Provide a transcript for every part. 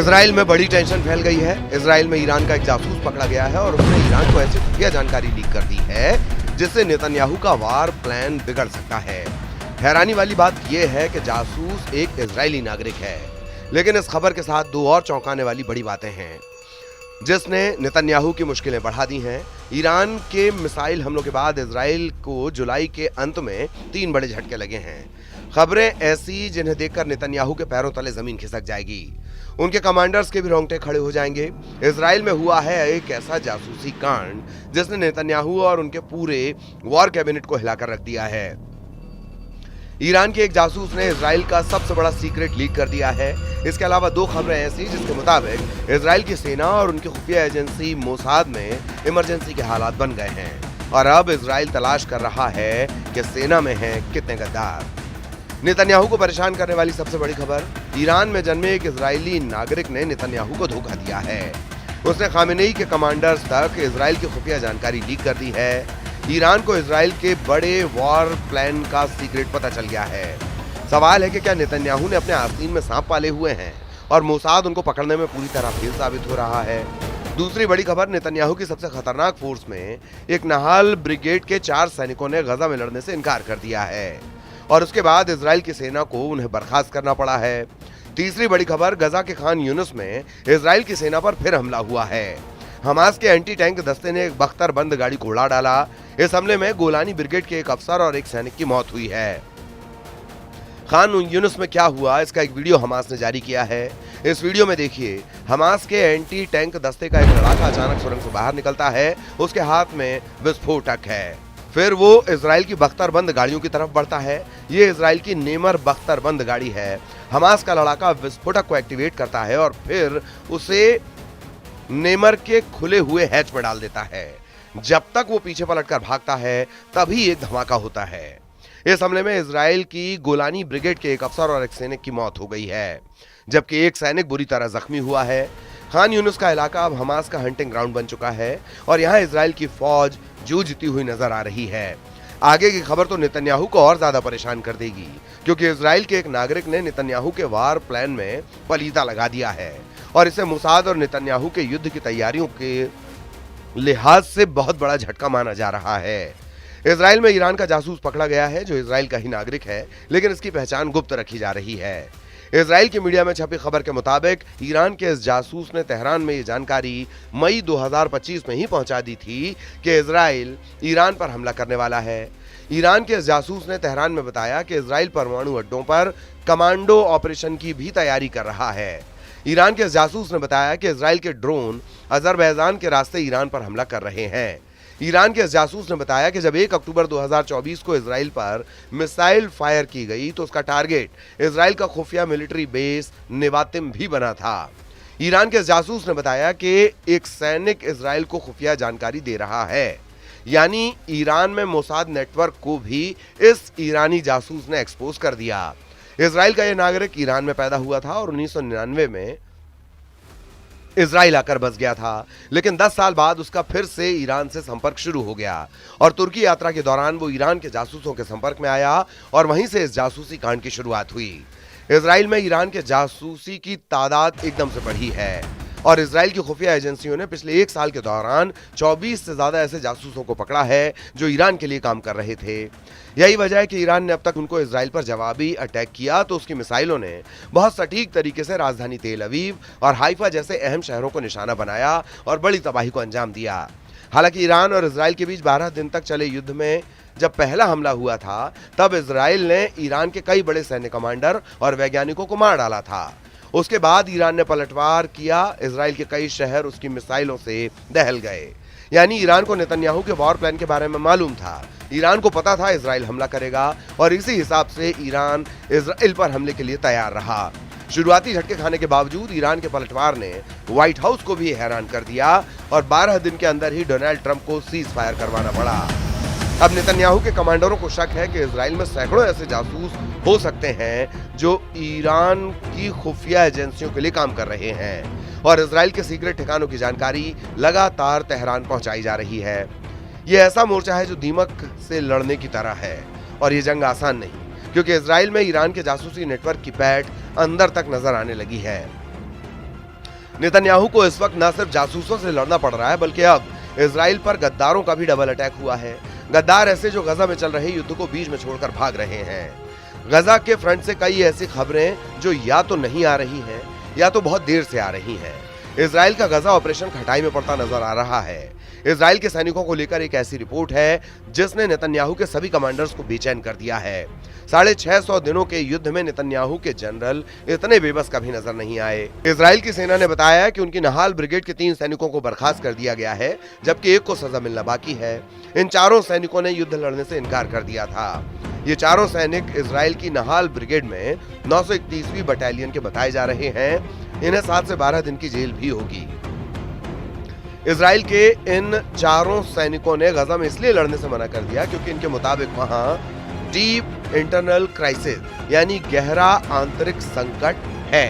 Israel में बड़ी tension फैल गई है। इजराइल में ईरान का एक जासूस पकड़ा गया है और उसने ईरान को ऐसी खुफिया जानकारी लीक कर दी है जिससे नेतन्याहू का वार प्लान बिगड़ सकता है। हैरानी वाली बात यह है कि जासूस एक इजरायली नागरिक है, लेकिन इस खबर के साथ दो और चौंकाने वाली बड़ी बातें हैं जिसने नेतन्याहू की मुश्किलें बढ़ा दी हैं। ईरान के मिसाइल हमलों के बाद इजराइल को जुलाई के अंत में 3 बड़े झटके लगे हैं। खबरें ऐसी जिन्हें देखकर नेतन्याहू के पैरों तले जमीन खिसक जाएगी, उनके कमांडर्स के भी रोंगटे खड़े हो जाएंगे। इजराइल में हुआ है एक ऐसा जासूसी कांड जिसने नेतन्याहू और उनके पूरे वॉर कैबिनेट को हिलाकर रख दिया है। ईरान के एक जासूस ने इजराइल का सबसे बड़ा सीक्रेट लीक कर दिया है। इसके अलावा 2 खबरें ऐसी जिसके मुताबिक इजराइल की सेना और उनकी खुफिया एजेंसी मोसाद में इमरजेंसी के हालात बन गए हैं और अब इजराइल तलाश कर रहा है कि सेना में हैं कितने गद्दार। नेतन्याहू को परेशान करने वाली सबसे बड़ी खबर, ईरान में जन्मे एक इजरायली नागरिक ने नेतन्याहू को धोखा दिया है। उसने खामेनेई के कमांडर्स तक इजराइल की खुफिया जानकारी लीक कर दी है। ईरान को इजराइल के बड़े वॉर प्लान का सीक्रेट पता चल गया है। सवाल है कि क्या नेतन्याहू ने अपने आस्तीन में सांप पाले हुए हैं और मोसाद उनको पकड़ने में पूरी तरह फेल साबित हो रहा है। दूसरी बड़ी खबर, नेतन्याहू की सबसे खतरनाक फोर्स में एक नहाल ब्रिगेड के 4 सैनिकों ने गजा में लड़ने से इनकार कर दिया है और उसके बाद इजराइल की सेना को उन्हें बर्खास्त करना पड़ा है। तीसरी बड़ी खबर, गजा के खान यूनुस में इजराइल की सेना पर फिर हमला हुआ है। हमास के एंटी टैंक दस्ते ने एक बख्तरबंद गाड़ी को उड़ा डाला। इस हमले में गोलानी ब्रिगेड के एक अफसर और एक सैनिक की मौत हुई है। खान यूनुस में क्या हुआ, इसका एक वीडियो हमास ने जारी किया है। इस वीडियो में देखिए, हमास के एंटी टैंक दस्ते का एक लड़ाका अचानक सुरंग से बाहर निकलता है। उसके हाथ में विस्फोटक है। फिर वो इजराइल की बख्तरबंद गाड़ियों की तरफ बढ़ता है। ये इजराइल की नेमर बख्तरबंद गाड़ी है। हमास का लड़ाका विस्फोटक को एक्टिवेट करता है और फिर उसे नेमर के खुले हुए हैच पर डाल देता है। जब तक वो पीछे पलटकर भागता है तभी एक धमाका होता है। इस हमले में इजराइल की गोलानी ब्रिगेड के एक अफसर और एक सैनिक की मौत हो गई है, जबकि एक सैनिक बुरी तरह जख्मी हुआ है। खान यूनुस का इलाका अब हमास का हंटिंग ग्राउंड बन चुका है और यहाँ इजराइल की फौज जूझती हुई नजर आ रही है। आगे की खबर तो नेतन्याहू को और ज्यादा परेशान कर देगी, क्योंकि इजराइल के एक नागरिक ने नेतन्याहू के वार प्लान में पलीता लगा दिया है और इसे मोसाद और नेतन्याहू के युद्ध की तैयारियों के लिहाज से बहुत बड़ा झटका माना जा रहा है। इजराइल में ईरान का जासूस पकड़ा गया है जो इजराइल का ही नागरिक है, लेकिन इसकी पहचान गुप्त रखी जा रही है। इजराइल की मीडिया में छपी खबर के मुताबिक ईरान के इस जासूस ने तेहरान में ये जानकारी मई 2025 में ही पहुंचा दी थी कि इजराइल ईरान पर हमला करने वाला है। ईरान के इस जासूस ने तेहरान में बताया कि इजराइल परमाणु अड्डों पर कमांडो ऑपरेशन की भी तैयारी कर रहा है। ईरान के इस जासूस ने बताया कि इजराइल के ड्रोन अजरबैजान के रास्ते ईरान पर हमला कर रहे हैं। ईरान के इस जासूस ने बताया कि जब 1 अक्टूबर 2024 को इजराइल पर मिसाइल फायर की गई तो उसका टारगेट इजराइल का खुफिया मिलिट्री बेस नेवातिम भी बना था। ईरान के इस जासूस ने बताया कि एक सैनिक इजराइल को खुफिया जानकारी दे रहा है, यानी ईरान में मोसाद नेटवर्क को भी इस ईरानी जासूस ने एक्सपोज कर दिया। इजराइल का यह नागरिक ईरान में पैदा हुआ था और 1999 में इजराइल आकर बस गया था, लेकिन 10 साल बाद उसका फिर से ईरान से संपर्क शुरू हो गया और तुर्की यात्रा के दौरान वो ईरान के जासूसों के संपर्क में आया और वहीं से इस जासूसी कांड की शुरुआत हुई। इजराइल में ईरान के जासूसी की तादाद एकदम से बढ़ी है और इजराइल की खुफिया एजेंसियों ने पिछले 1 साल के दौरान 24 से ज्यादा ऐसे जासूसों को पकड़ा है जो ईरान के लिए काम कर रहे थे। यही वजह है कि ईरान ने अब तक उनको इजराइल पर जवाबी अटैक किया तो उसकी मिसाइलों ने बहुत सटीक तरीके से राजधानी तेल अवीव और हाइफा जैसे अहम शहरों को निशाना बनाया और बड़ी तबाही को अंजाम दिया। हालांकि ईरान और इजराइल के बीच 12 दिन तक चले युद्ध में जब पहला हमला हुआ था तब इजराइल ने ईरान के कई बड़े सैन्य कमांडर और वैज्ञानिकों को मार डाला था। उसके बाद ईरान ने पलटवार किया। इजराइल के कई शहर उसकी मिसाइलों से दहल गए। यानी ईरान को नेतन्याहू के वॉर प्लान के बारे में मालूम था। ईरान को पता था इजराइल हमला करेगा और इसी हिसाब से ईरान इजराइल पर हमले के लिए तैयार रहा। शुरुआती झटके खाने के बावजूद ईरान के पलटवार ने व्हाइट हाउस को भी हैरान कर दिया और 12 दिन के अंदर ही डोनाल्ड ट्रंप को सीज फायर करवाना पड़ा। अब नेतन्याहू के कमांडरों को शक है कि इजराइल में सैकड़ों ऐसे जासूस हो सकते हैं जो ईरान की खुफिया एजेंसियों के लिए काम कर रहे हैं और इजराइल के सीक्रेट ठिकानों की जानकारी लगातार तेहरान पहुंचाई जा रही है। यह ऐसा मोर्चा है जो दीमक से लड़ने की तरह है और ये जंग आसान नहीं, क्योंकि इजराइल में ईरान के जासूसी नेटवर्क की पैठ अंदर तक नजर आने लगी है। नेतन्याहू को इस वक्त न सिर्फ जासूसों से लड़ना पड़ रहा है, बल्कि अब इजराइल पर गद्दारों का भी डबल अटैक हुआ है। गद्दार ऐसे जो गजा में चल रहे युद्ध को बीच में छोड़कर भाग रहे हैं। गजा के फ्रंट से कई ऐसी खबरें जो या तो नहीं आ रही हैं या तो बहुत देर से आ रही हैं। इजराइल का गजा ऑपरेशन खटाई में पड़ता नजर आ रहा है। इजराइल के सैनिकों को लेकर एक ऐसी रिपोर्ट है जिसने नेतन्याहू के सभी कमांडर्स को बेचैन कर दिया है। 650 दिनों के युद्ध में नेतन्याहू के जनरल इतने बेबस कभी नजर नहीं आए। इजराइल की सेना ने बताया कि उनकी नहाल ब्रिगेड के 3 सैनिकों को बर्खास्त कर दिया गया है, जबकि एक को सजा मिलना बाकी है। इन चारों सैनिकों ने युद्ध लड़ने से इनकार कर दिया था। ये चारों सैनिक इजराइल की नहाल ब्रिगेड में 931वीं बटालियन के बताए जा रहे हैं। इन्हें 7 से 12 दिन की जेल भी होगी। इजराइल के इन चारों सैनिकों ने गजा में इसलिए लड़ने से मना कर दिया क्योंकि इनके मुताबिक वहां डीप इंटरनल क्राइसिस यानी गहरा आंतरिक संकट है।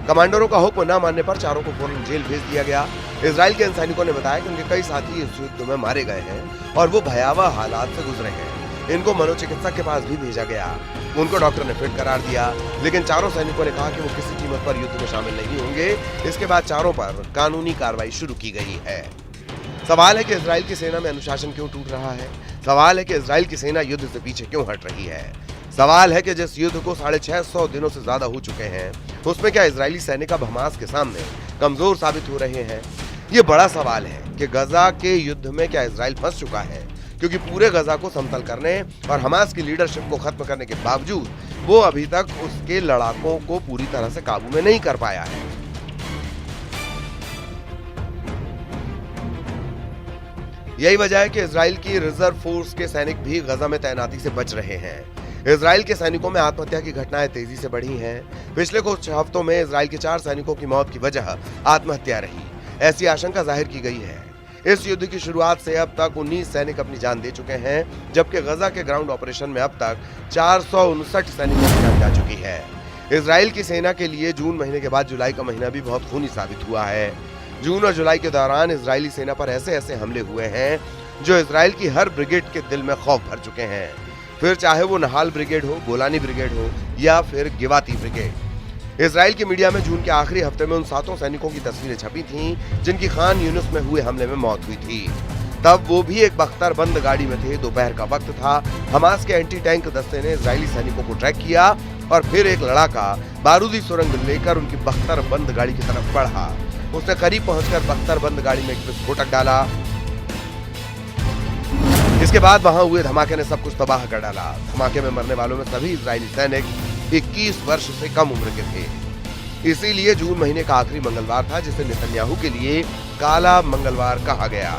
कमांडरों का हुक्म न मानने पर चारों को फौरन जेल भेज दिया गया। इजराइल के इन सैनिकों ने बताया कि उनके कई साथी इस युद्ध में मारे गए हैं और वो भयावह हालात से गुजरे हैं। इनको मनोचिकित्सक के पास भी भेजा गया। उनको डॉक्टर ने फिट करार दिया, लेकिन चारों सैनिकों ने कहा कि वो किसी कीमत पर युद्ध में शामिल नहीं होंगे। इसके बाद चारों पर कानूनी कार्रवाई शुरू की गई है। सवाल है कि इजराइल की सेना में अनुशासन क्यों टूट रहा है। सवाल है कि इजराइल की सेना युद्ध से पीछे क्यों हट रही है। सवाल है कि जिस युद्ध को 650 दिनों से ज्यादा हो चुके हैं, उसमें क्या इजरायली सैनिक अब हमास के सामने कमजोर साबित हो रहे हैं। ये बड़ा सवाल है कि गजा के युद्ध में क्या इजराइल फंस चुका है, क्योंकि पूरे गजा को समतल करने और हमास की लीडरशिप को खत्म करने के बावजूद वो अभी तक उसके लड़ाकों को पूरी तरह से काबू में नहीं कर पाया है। यही वजह है कि इजराइल की रिजर्व फोर्स के सैनिक भी गजा में तैनाती से बच रहे हैं। इजराइल के सैनिकों में आत्महत्या की घटनाएं तेजी से बढ़ी हैं। पिछले कुछ हफ्तों में इजराइल के 4 सैनिकों की मौत की वजह आत्महत्या रही, ऐसी आशंका जाहिर की गई है। इस युद्ध की शुरुआत से अब तक 19 सैनिक अपनी जान दे चुके हैं, जबकि गजा के ग्राउंड ऑपरेशन में अब तक 459 सैनिकों की जान जा चुकी है। इजराइल की सेना के लिए जून महीने के बाद जुलाई का महीना भी बहुत खूनी साबित हुआ है। जून और जुलाई के दौरान इजरायली सेना पर ऐसे ऐसे हमले हुए हैं जो इजराइल की हर ब्रिगेड के दिल में खौफ भर चुके हैं। फिर चाहे वो नहाल ब्रिगेड हो, गोलानी ब्रिगेड हो या फिर गिवाती ब्रिगेड। इजराइल के मीडिया में जून के आखिरी हफ्ते में उन 7 सैनिकों की तस्वीरें छपी थीं जिनकी खान यूनिस में हुए हमले में मौत हुई थी। तब वो भी एक बख्तर बंद गाड़ी में थे। दोपहर का वक्त था। हमास के एंटी टैंक दस्ते ने इजरायली सैनिकों को ट्रैक किया और फिर एक लड़ाका बारूदी सुरंग लेकर उनकी बख्तर बंद गाड़ी की तरफ बढ़ा। उसने करीब पहुंचकर बख्तर बंद गाड़ी में एक विस्फोटक डाला। इसके बाद वहां हुए धमाके ने सब कुछ तबाह कर डाला। धमाके में मरने वालों में सभी इजरायली सैनिक 21 वर्ष से कम उम्र के थे। इसीलिए जून महीने का आखिरी मंगलवार था जिसे नेतन्याहू के लिए काला मंगलवार कहा गया।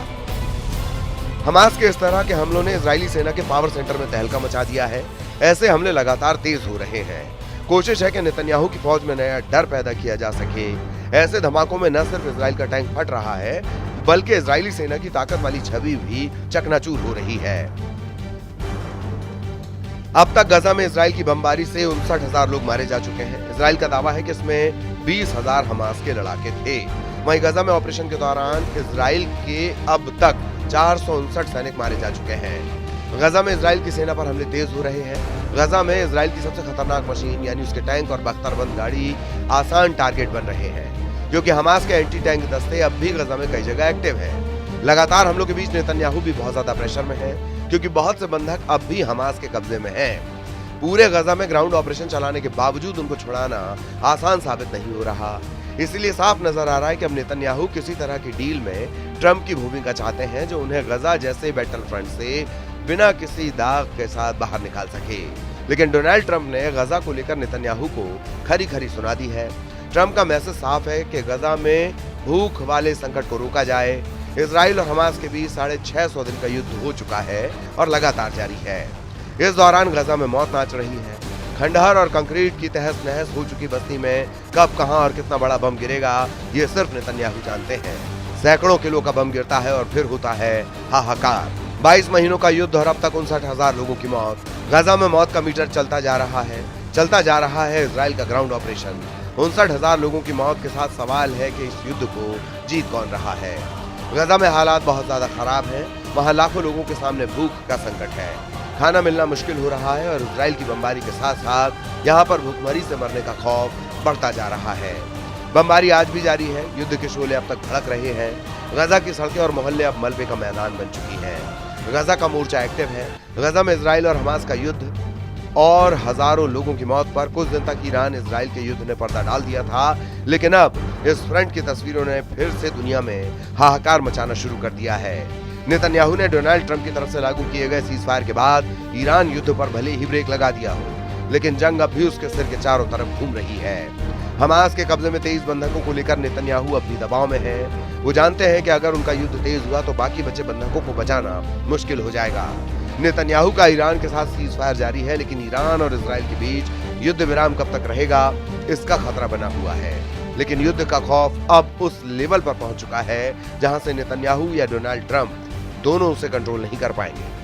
हमास के इस तरह के हमलों ने इजरायली सेना के पावर सेंटर में तहलका मचा दिया है। ऐसे हमले लगातार तेज हो रहे हैं। कोशिश है कि नेतन्याहू की फौज में नया डर पैदा किया जा सके। ऐसे धमाकों में न सिर्फ इजराइल का टैंक फट रहा है, बल्कि इजरायली सेना की ताकत वाली छवि भी चकनाचूर हो रही है। अब तक गजा में इजराइल की बमबारी से 59,000 लोग मारे जा चुके हैं। इजराइल का दावा है कि इसमें 20,000 हमास के लड़ाके थे। वहीं गजा में ऑपरेशन के दौरान इजराइल के अब तक 459 सैनिक मारे जा चुके हैं। गजा में इजराइल की सेना पर हमले तेज हो रहे हैं। गजा में इजराइल की सबसे खतरनाक मशीन यानी उसके टैंक और बख्तरबंद गाड़ी आसान टारगेट बन रहे हैं, क्योंकि हमास के एंटी टैंक दस्ते अब भी गजा में कई जगह एक्टिव हैं। लगातार हमलों के बीच नेतन्याहू भी बहुत ज्यादा प्रेशर में है, क्योंकि बहुत से बंधक अब भी हमास के कब्जे में हैं। पूरे गजा में ग्राउंड ऑपरेशन चलाने के बावजूद उनको छुड़ाना आसान साबित नहीं हो रहा। इसलिए साफ नजर आ रहा है कि अब नेतन्याहू किसी तरह की डील में ट्रंप की भूमिका चाहते हैं, जो उन्हें गजा जैसे बैटल फ्रंट से बिना किसी दाग के साथ बाहर निकाल सके। लेकिन डोनाल्ड ट्रंप ने गजा को लेकर नेतन्याहू को खरी खरी सुना दी है। ट्रंप का मैसेज साफ है कि गजा में भूख वाले संकट को रोका जाए। इजराइल और हमास के बीच 650 दिन का युद्ध हो चुका है और लगातार जारी है। इस दौरान गजा में मौत नाच रही है। खंडहर और कंक्रीट की तहस नहस हो चुकी बस्ती में कब, कहां और कितना बड़ा बम गिरेगा, ये सिर्फ नेतन्याहू जानते हैं। सैकड़ों किलो का बम गिरता है और फिर होता है हाहाकार। 22 महीनों का युद्ध और अब तक 59,000 लोगों की मौत। गजा में मौत का मीटर चलता जा रहा है इजराइल का ग्राउंड ऑपरेशन। 59,000 लोगों की मौत के साथ सवाल है कि इस युद्ध को जीत कौन रहा है। गजा में हालात बहुत ज्यादा खराब हैं। वहां लाखों लोगों के सामने भूख का संकट है। खाना मिलना मुश्किल हो रहा है और इजराइल की बमबारी के साथ साथ यहाँ पर भूखमरी से मरने का खौफ बढ़ता जा रहा है। बमबारी आज भी जारी है, युद्ध के शोले अब तक भड़क रहे हैं। गजा की सड़कें और मोहल्ले अब मलबे का मैदान बन चुकी हैं। गजा का मोर्चा एक्टिव है। गजा में इजराइल और हमास का युद्ध और हजारों लोगों की मौत पर कुछ दिन तक ईरान इजराइल के युद्ध ने पर्दा डाल दिया था, लेकिन अब इस फ्रंट की तस्वीरों ने फिर से दुनिया में हाहाकार मचाना शुरू कर दिया है। नेतन्याहू ने डोनाल्ड ट्रंप की तरफ से लागू किए गए सीजफायर के बाद ईरान युद्ध पर भले ही ब्रेक लगा दिया हो, लेकिन जंग अब भी उसके सिर के चारों तरफ घूम रही है। हमास के कब्जे में 23 बंधकों को लेकर नेतन्याहू अब भी दबाव में है। वो जानते हैं कि अगर उनका युद्ध तेज हुआ तो बाकी बचे बंधकों को बचाना मुश्किल हो जाएगा। नेतन्याहू का ईरान के साथ सीजफायर जारी है, लेकिन ईरान और इजराइल के बीच युद्ध विराम कब तक रहेगा, इसका खतरा बना हुआ है। लेकिन युद्ध का खौफ अब उस लेवल पर पहुंच चुका है जहां से नेतन्याहू या डोनाल्ड ट्रंप दोनों उसे कंट्रोल नहीं कर पाएंगे।